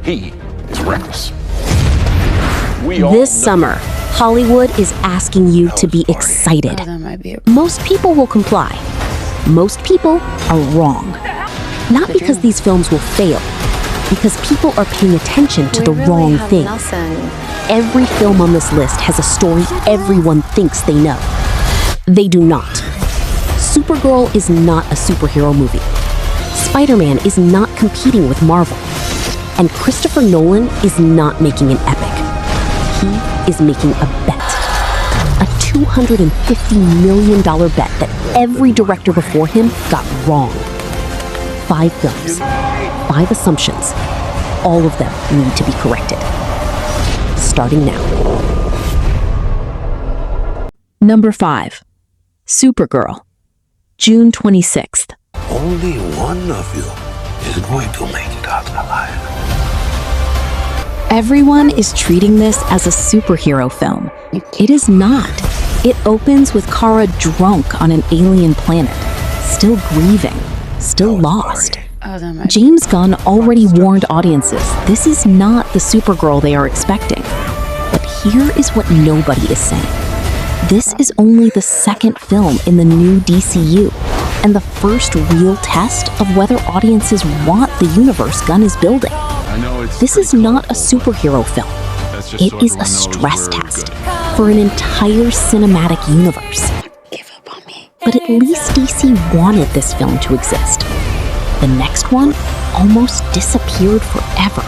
He is reckless. This summer, Hollywood is asking you to be excited. Most people will comply. Most people are wrong. Not because these films will fail, because people are paying attention to the wrong things. Every film on this list has a story everyone thinks they know. They do not. Supergirl is not a superhero movie. Spider-Man is not competing with Marvel. And Christopher Nolan is not making an epic. He is making a bet. A $250 million bet that every director before him got wrong. 5 films, 5 assumptions. All of them need to be corrected. Starting now. Number 5. Supergirl. June 26th. Only one of you is going to make it out alive. Everyone is treating this as a superhero film. It is not. It opens with Kara drunk on an alien planet, still grieving, still lost. James Gunn already warned audiences this is not the Supergirl they are expecting. But here is what nobody is saying. This is only the second film in the new DCU, and the first real test of whether audiences want the universe Gunn is building. This is not a superhero film. It is a stress test for an entire cinematic universe. But at least DC wanted this film to exist. The next one almost disappeared forever.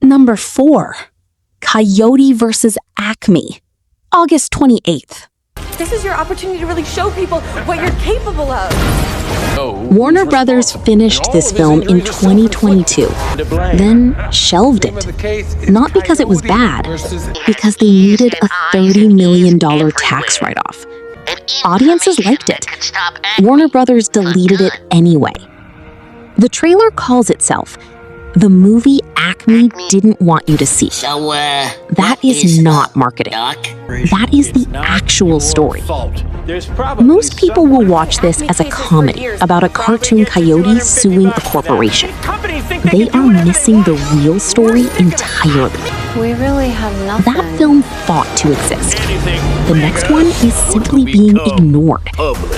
Number 4. Coyote vs. Acme. August 28th. This is your opportunity to really show people what you're capable of. Warner Brothers finished this film in 2022, then shelved it. Not because it was bad, because they needed a $30 million tax write-off. Audiences liked it. Warner Brothers deleted it anyway. The trailer calls itself the movie Acme didn't want you to see. That is not marketing. That is the actual story. Most people will watch this as a comedy about a cartoon coyote suing a corporation. They are missing the real story entirely. We really have nothing. That film fought to exist. The next one is simply being ignored.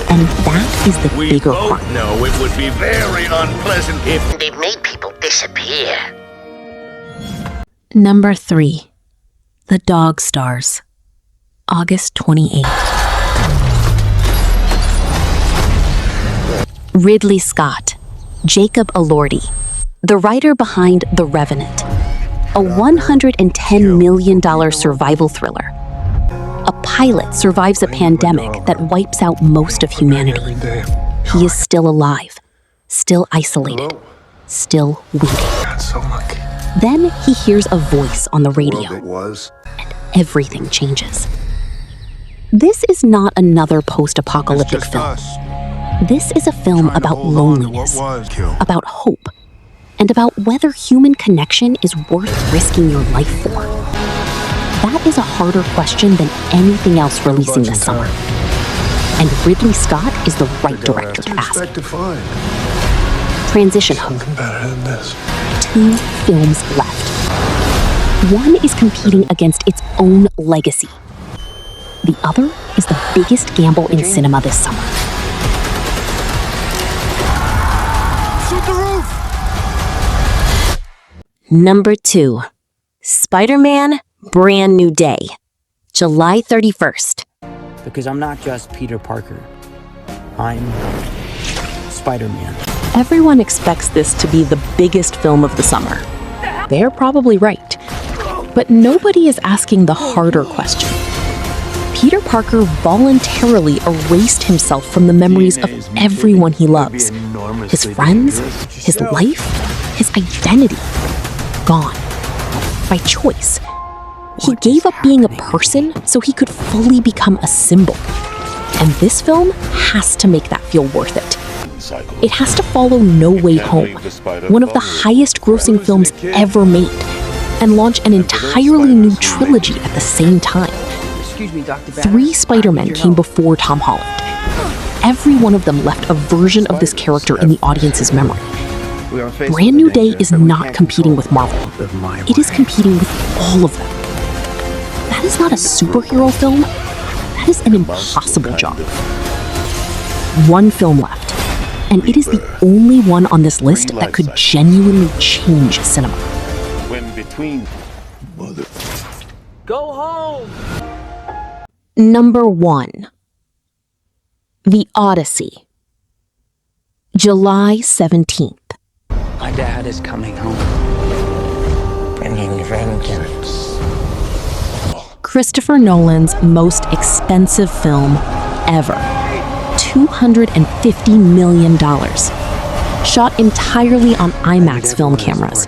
And that is the bigger part. No, it would be very unpleasant if they made people disappear. Number 3. The Dog Stars. August 28th. Ridley Scott. Jacob Elordi. The writer behind The Revenant. A $110 million survival thriller. A pilot survives a pandemic that wipes out most of humanity. He is still alive, still isolated, still waiting. Then he hears a voice on the radio, and everything changes. This is not another post-apocalyptic film. This is a film about loneliness, about hope, and about whether human connection is worth risking your life for. That is a harder question than anything else releasing this summer. And Ridley Scott is the right director to ask. Transition hook. 2 films left. One is competing against its own legacy. The other is the biggest gamble in cinema this summer. Shoot the roof! Number 2. Spider-Man Brand New Day. July 31st. Because I'm not just Peter Parker. I'm Spider-Man. Everyone expects this to be the biggest film of the summer. They're probably right. But nobody is asking the harder question. Peter Parker voluntarily erased himself from the memories of everyone he loves. His friends, his life, his identity. Gone. By choice. He gave up being a person so he could fully become a symbol. And this film has to make that feel worth it. It has to follow No Way Home, one of the highest grossing films ever made, and launch an entirely new trilogy at the same time. Excuse me, Dr. Banner. 3 Spider-Men came before Tom Holland. Every one of them left a version of this character in the audience's memory. Brand New Day is not competing with Marvel. It is competing with all of them. That is not a superhero film. That is an impossible job. 1 film left, and it is the only one on this list that could genuinely change cinema. Go home! Number 1. The Odyssey. July 17th. My dad is coming home. Bringing vengeance. Christopher Nolan's most expensive film ever. $250 million. Shot entirely on IMAX film cameras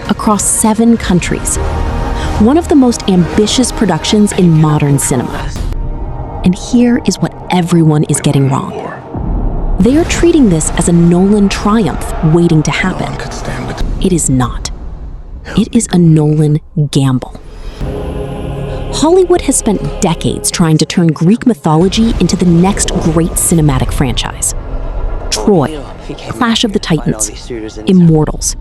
across 7 countries. One of the most ambitious productions in modern cinema. And here is what everyone is getting wrong. They are treating this as a Nolan triumph waiting to happen. It is not. It is a Nolan gamble. Hollywood has spent decades trying to turn Greek mythology into the next great cinematic franchise. Troy, Clash of the Titans, Immortals.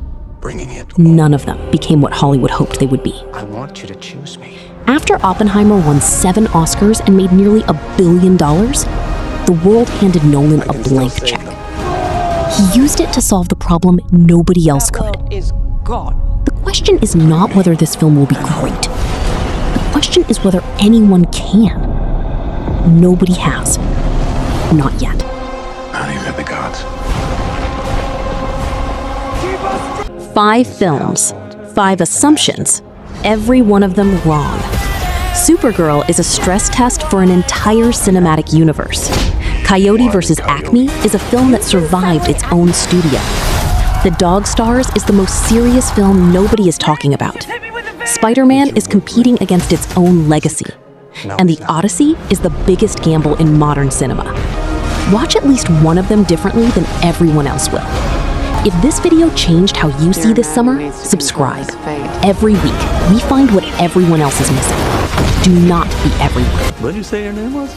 None of them became what Hollywood hoped they would be. I want you to choose me. After Oppenheimer won 7 Oscars and made nearly $1 billion, the world handed Nolan a blank check. He used it to solve the problem nobody else could. The question is not whether this film will be great. The question is whether anyone can. Nobody has. Not yet. Not even the gods. 5 films, 5 assumptions, every one of them wrong. Supergirl is a stress test for an entire cinematic universe. Coyote vs. Acme is a film that survived its own studio. The Dog Stars is the most serious film nobody is talking about. Spider-Man is competing against its own legacy. And The Odyssey is the biggest gamble in modern cinema. Watch at least one of them differently than everyone else will. If this video changed how you see this summer, subscribe. Every week, we find what everyone else is missing. Do not be everyone. What did you say your name was?